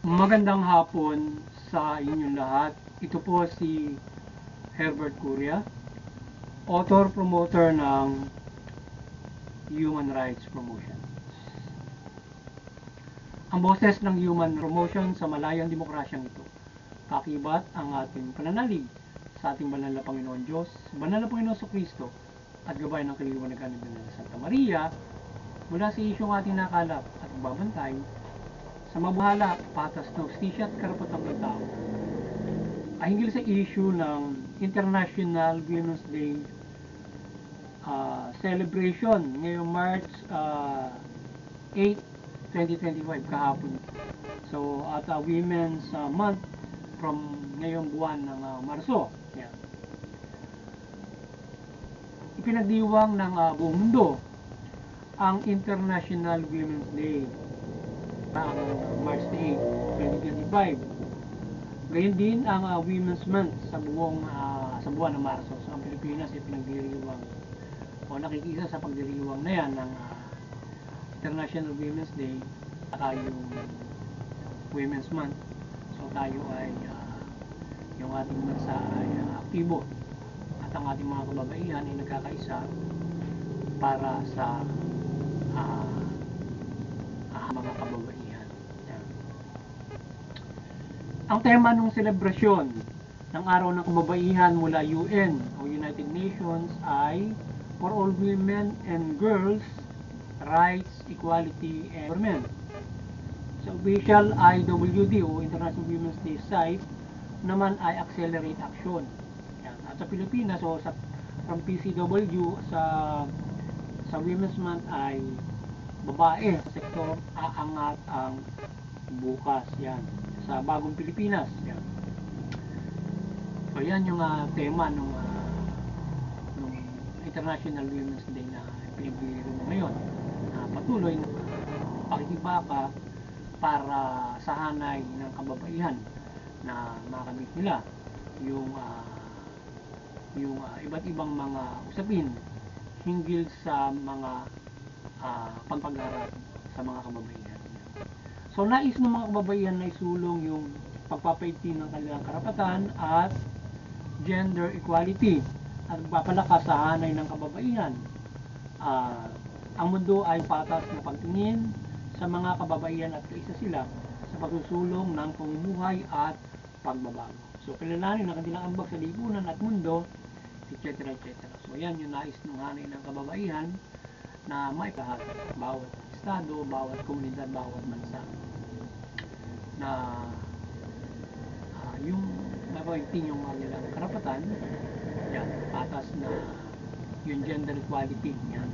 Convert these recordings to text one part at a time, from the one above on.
Magandang hapon sa inyong lahat. Ito po si Herbert Curia, author promoter ng Human Rights Promotion. Ang boses ng Human Promotion sa malayang demokrasyang ito. Kakibat ang ating pananalig sa ating banal na Panginoon Diyos, banal na Panginoon Kristo, at gabay ng kaliwanagan ng Santa Maria mula sa isyong ating nakalap at babantay sa mabuhala, patas na hustisya at karapatang ng tao ay hinggil sa issue ng International Women's Day celebration ngayong March 8, 2025 kahapon. So at Women's Month from ngayong buwan ng Marso. Yan. Ipinagdiwang ng buong mundo ang International Women's Day ang March 8, 2025. Gayon din ang Women's Month sa buwan ng Marso. So ang Pilipinas ay pinagdiriwang o nakikisa sa pagdiriwang na yan ng International Women's Day at yung Women's Month. So tayo ay yung ating bansa ay aktibo at ang ating mga kababaihan ay nagkakaisa para sa mga kababaihan. Ang tema ng selebrasyon ng Araw ng Kababaihan mula UN o United Nations ay For All Women and Girls, Rights, Equality, and Empowerment. Sa official IWD o International Women's Day site naman ay Accelerate Action. Yan. At sa Pilipinas o from PCW sa Women's Month ay babae sa sektor aangat ang bukas. Yan. Sa bagong Pilipinas. Yan. So yan yung tema ng International Women's Day na pinibiro mo ngayon. Patuloy na pakikibaka para sa hanay ng kababaihan na makamit nila yung iba't ibang mga usapin hinggil sa mga pagpag-aral sa mga kababaihan. So nais ng mga kababaihan na isulong yung pagpapaigting ng kanilang karapatan at gender equality at magpapalakas sa hanay ng kababaihan. Ang mundo ay patas na pagtingin sa mga kababaihan at kaisa sila sa pagsusulong ng pamumuhay at pagbabago. So kilalanin ang kanilang ambag sa lipunan at mundo, etc. etc. So yan yung nais ng hanay ng kababaihan na maipahat bawat estado, bawat komunidad, bawat bansa na yung napaigting yung kanilang karapatan, yan, patas na yung gender equality, yan.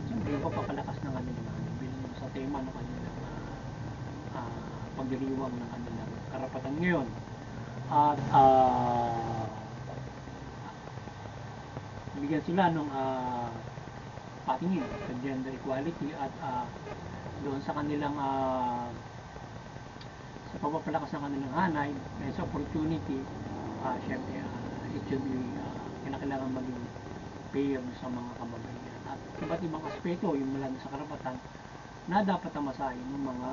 Siyempre, yung papapalakas ng kanilang bilang sa tema ng kanilang pagdiriwang ng kanilang karapatan ngayon. At bigyan sila ng patingin sa gender equality at doon sa kanilang sa pagpapalakas ng kanilang hanay sa opportunity, syempre it should be kinakailangan maging fair sa mga kababaihan at iba't ibang aspeto yung mula sa karapatan na dapat amasahin ng mga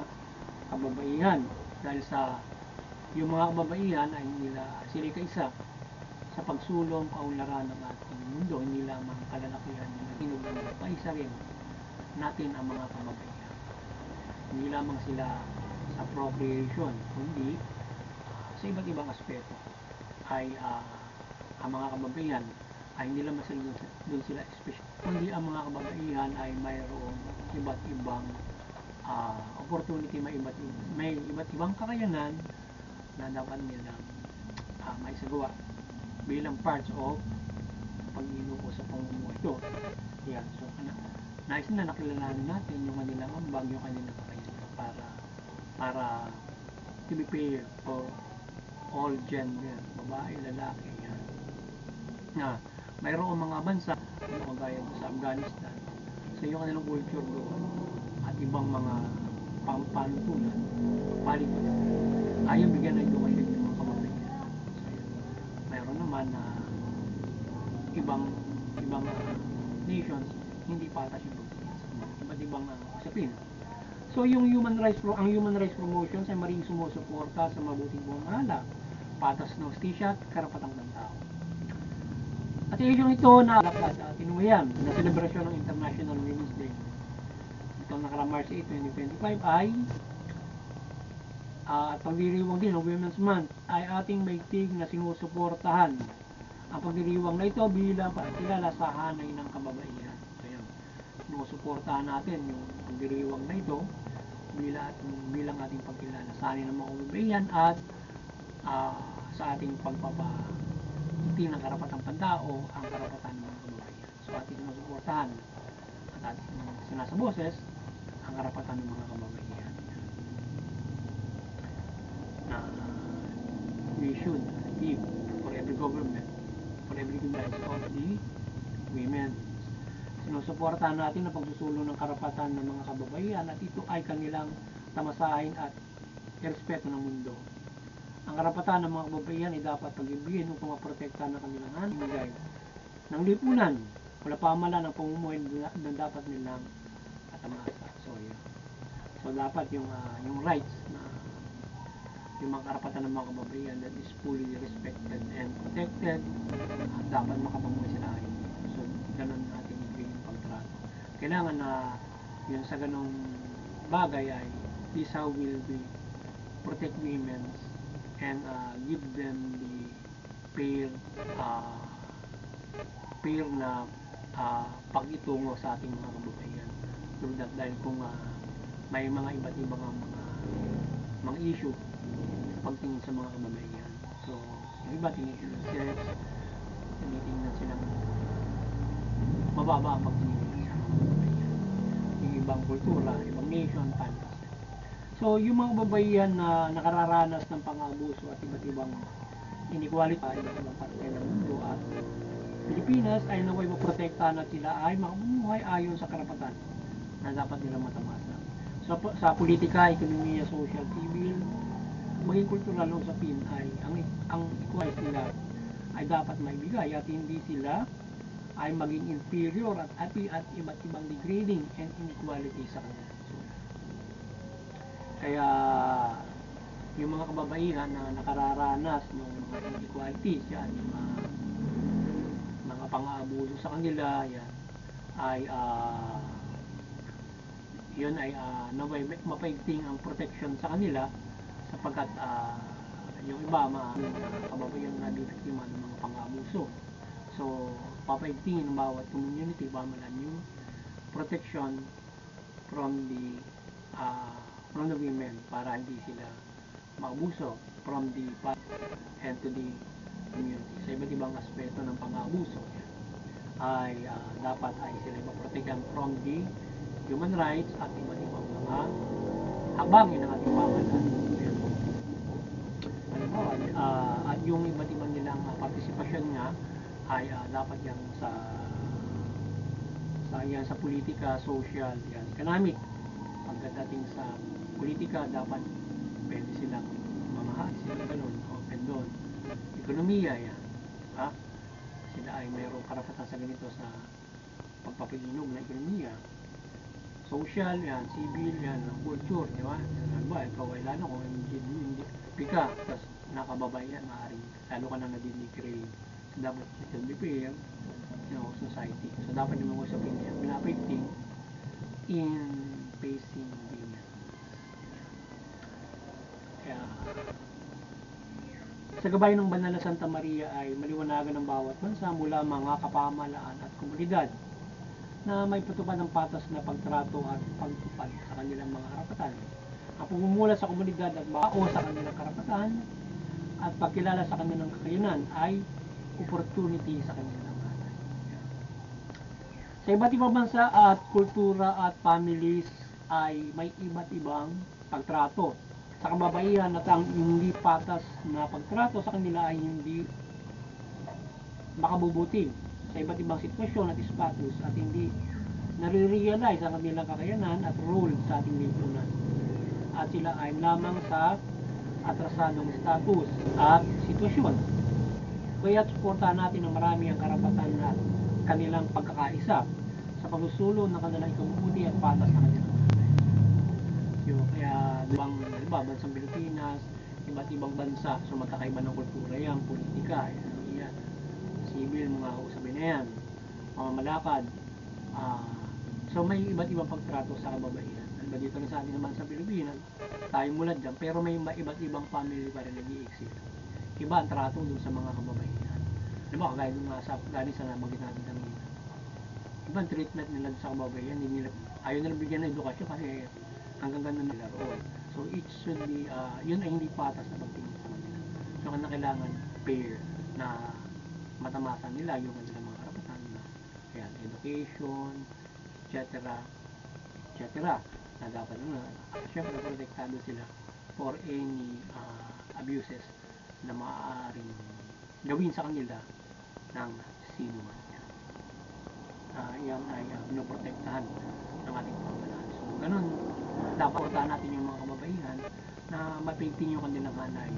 kababaihan dahil sa yung mga kababaihan ay nila sila kaisa sa pagsulong kaunlaran ng ating mundo, hindi lamang kalalakihan ng tinugang paisa rin natin ang mga kababaihan. Hindi lamang sila sa procreation, kundi sa iba't ibang aspeto ay ang mga kababaihan ay hindi lamang sila doon sila special, kundi ang mga kababaihan ay mayroong iba't ibang opportunity, may iba't ibang kakayanan na dapat nilang may sagawa bilang parts of pag-inuko sa pamumuhay ito. Yan. So, nais na nakilalanin natin yung kanilang ambag, yung kanilang kakayanan para to be fair for all gender, babae, lalaki, yan. Mayroong mga bansa kagaya sa Afghanistan sa yung kanilang culture doon at ibang mga panutunan, palitan, ayaw bigyan ng edukasyon yung mga kababaihan. So, mayroon naman na ibang nations hindi patas yung pagtingin sa iba't ibang usapin. So ang human rights promotions ay maring sumusuporta sa mabuting pamamahala, patas na hustisya at karapatang ng tao. At yung ito na tinumayan na selebrasyon ng International Women's Day itong nakarang March 8, 2025 ay at pagdiriwang din ng Women's Month ay ating maigting na sinusuportahan ang pagdiriwang na ito bilang pagkilala sa hanay ng kababaihan. So yun, sinusuportahan natin yung pagdiriwang na ito bilang ating pagkilala sa hanay ng mga kababaihan at sa ating pagpapaigting ng karapatang pantao ang karapatan ng mga kababaihan. So ating sinusuportahan at ating sinasaboses ang karapatan ng mga kababaihan. Na we should give for every government, for every rights of the women. Sinusuportahan natin ang pagsusulong ng karapatan ng mga kababaihan at ito ay kanilang tamasahin at irespeto ng mundo. Ang karapatan ng mga kababaihan ay dapat pag-ibigin upang maprotektahan ng kanilang hanay ng lipunan wala pamahalaan ng pamumuhay na dapat nilang katamasa. So dapat yung rights na yung mga karapatan ng mga kababaihan that is fully respected and protected dapat makapamuhay sila ayon. So ganun natin ibigay yung pagtrato. Kailangan na yun sa ganung bagay ay this how will be protect women and give them the fair na pag-itungo sa ating mga kababaihan. So that dahil kung may mga iba't ibang mga issue pagtingin sa mga kababaihan. So, yung iba tinitingnan sex, tinitingnan silang mababa ang pagtingin sa mga kababaihan. Yung ibang kultura, ibang nation, panis. So, yung mga kababaihan na nakararanas ng pang-abuso at iba't ibang inequality, iba't ibang parte ng mundo at Pilipinas ay naway maprotektahan at sila ay makabuhay ayon sa karapatan na dapat nilang matamasa. So, sa politika, ekonomiya, social, civil, maging kultural o usapin ay ang equality nila ay dapat maibigay at hindi sila ay maging inferior at iba't ibang degrading and inequality sa kanila. So, kaya yung mga kababaihan na nakararanas ng mga inequalities yan, yung mga pang-aabuso sa kanila yan, ay yun ay naway mapaigting ang protection sa kanila sapagkat yung iba kababayan na biktima ng mga pang-aabuso. So, papaigtingin ng bawat community pamahalaan yung protection from the women para hindi sila maabuso from the and to the community. Sa iba't ibang aspeto ng pang-aabuso ay dapat ay sila maprotektahan from the human rights at iba't ibang mga habangin ng ating pamahalaan. At yung iba't ibang nilang partisipasyon nga ay dapat yan sa politika, social, yan, economic. Pagdating sa politika, dapat pwede silang mamahal, sila ganun, open doon. Ekonomiya, yan. Sila ay mayroong karapatan sa ganito sa pagpapaginog na ekonomiya. Social, yan, civil, yan, culture, di ba? Ano ba, ikaw ay lalo kung hindi pika, tapos nakababayan, maaaring lalo ka na nadinigrade. So, dapat it will be fair, society. So, dapat yung mga usapin niya, pinapigting in facing women. Kaya, sa gabay ng Banal na Santa Maria ay maliwanagan ng bawat bansa mula mga kapamahalaan at komunidad na may patupad ng patas na pagtrato at pagtupad sa kanilang mga karapatan. Ang pagmumula sa komunidad at bao sa kanilang karapatan at pagkilala sa kanilang kakayanan ay opportunity sa kanilang hanay. Sa iba't ibang bansa at kultura at families ay may iba't ibang pagtrato sa kababaihan at ang hindi patas na pagtrato sa kanila ay hindi makabubuti sa iba't ibang sitwasyon at status at hindi nare-realize ang kanilang kakayanan at role sa ating lipunan at sila ay lamang sa atrasadong status at sitwasyon. Kaya't suportahan natin ng marami ang karapatan at kanilang pagkakaisa sa pagsusulong ng kanilang ikabubuti at patas na kanilang hanay. ba, bansang Pilipinas, iba't ibang bansa, so magkakaiba ng kultura yan, politika, yan, civil, mga usapin na yan, pamamalakad, so may iba't ibang pagtrato sa kababaihan. Diba dito rin sa atin naman sa Pilipinas, tayo mulad dyan, pero may iba't ibang family pa rin nag-i-exist. Iba ang trato dun sa mga kababaihan. Diba, kagaya dun nga sa Afghanistan, nabanggit natin kanina. Ibang treatment nila sa kababaihan, hindi nila, ayaw nila bigyan ng edukasyon kasi hanggang ganun nila roon. So it should be, yun ay hindi patas na pagtingin sa kanila. So kailangan fair na matamasa nila yung kanilang mga karapatan na yan, education, etc. etc. na dapat syempre protektado sila for any abuses na maaaring gawin sa kanila ng sino man yan. Yan ay pinoprotektahan ng ating pamahalaan. So ganun, dapat portahan natin yung mga kababaihan na mapigting yung kanilang hanay,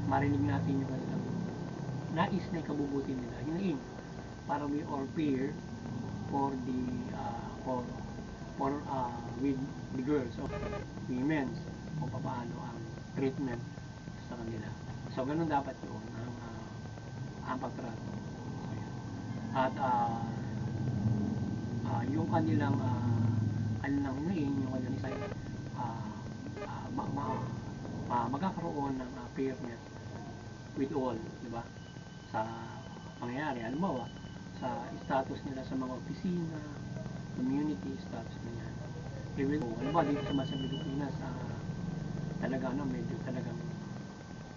marinig natin yung kanilang nais na ikabubuti nila, hinaing para we all fair for the with the girls or women kung paano ang treatment sa kanila. So ganun dapat yun ang pagtrato. So, yun. At yung kanilang hinaing, yung kanilang isay magkakaroon ng fairness with all, di ba? Sa pangyayari, halimbawa sa status nila sa mga opisina, community status na yan. Even though, halimbawa dito sa Pilipinas, talaga medyo talagang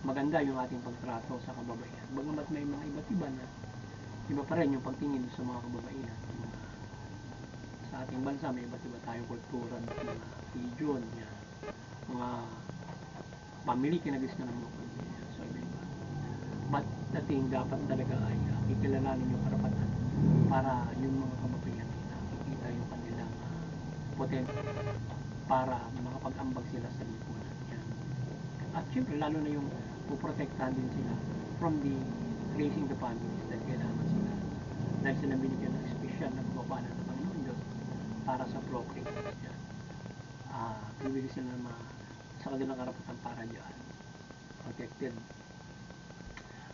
maganda yung ating pagtrato sa kababaihan. Bagamat may mga iba't iba na iba pa rin yung pagtingin sa mga kababaihan. Sa ating bansa, may iba't iba tayong kultura, mga religion, yan, mga family, kinagis na ng mga pamilya. So, iba. But the thing, dapat talaga ay kikilalanin yung karapatan para yung mga kababaihan ay nakikita yung kanilang potential para makapag-ambag sila sa lipunan. Yan. At syempre, lalo na yung puprotektahan din sila from the raising the families dahil kailangan sila dahil sila binigyan ng special na pagpapala ng Panginoon Diyos para sa procreation. Yan. Bibigyan sila ng sa kanilang karapatan para dyan protected.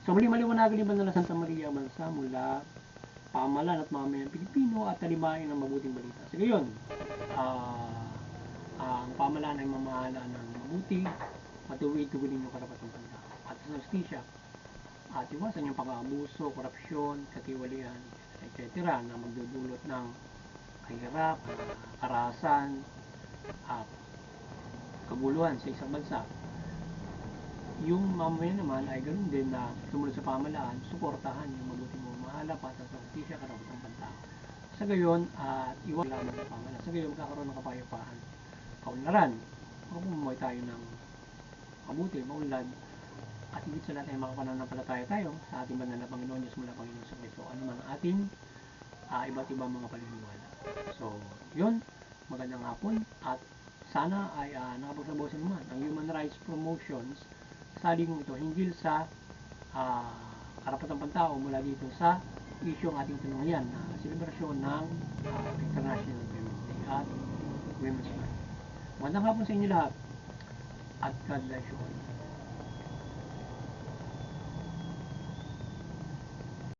So muli maliwanagan ni Banal na Santa Maria Bansa mula pamahalaan at mamamayang Pilipino at talimain ng mabuting balita. Sa gayon, ang pamahalaan ay mamahala ng mabuti, matuwid-tugunin yung karapatang pantao at sa justisya at iwasan yung pang-aabuso, korupsyon, katiwalian, etc. na magdudulot ng kahirap, karahasan, kaguluhan sa isang bansa. Yung mamamayan naman ay ganoon din na sumunod sa pamahalaan, suportahan yung mabuting mamahala para sa justisya, karapatang pantao. Sa gayon, iwan lamang ng pamahalaan. Sa gayon, magkakaroon ng kapayapaan, kaunlaran. Pagpumuhay tayo ng mabuti, maunlad, at higit sa lahat ay makapananampalataya tayo sa ating banal na Panginoon Diyos mula Panginoon sa Kristo. Ano man ating iba't ibang mga paniniwala. So, yun, magandang hapon at sana ay nakapagsabawasan naman ang human rights promotions sa lingkong ito hinggil sa karapatang pantao mula dito sa issue ng ating tinungyan na selebrasyon ng International Women's Day at Women's Month. Magandang hapon sa inyo lahat at God bless you all.